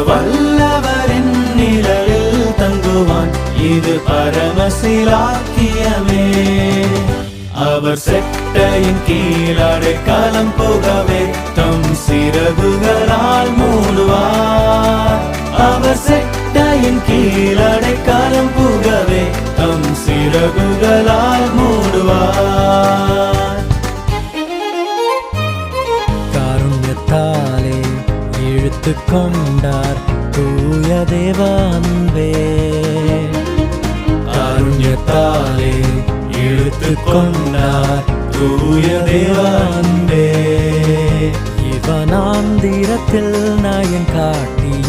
வல்லவரின் நிழலில் தங்குவான். இது பரமசிலாக்கியமே. அவர் செட்டையின் கீழடை களம் புகவே தம் சிறகுகளால் மூடுவார். அவர் செட்டையின் கீழடை களம் புகவே தம் சிறகுகளால் மூடுவார். காருண்யத்தாலே இழுத்து கொண்டார் தூய தேவ அன்பே. காருண்யத்தாலே இழுத்து கொண்டார் தூய தேவ அன்பே. இவனாந்திரத்தில் நாயன் காட்டியும்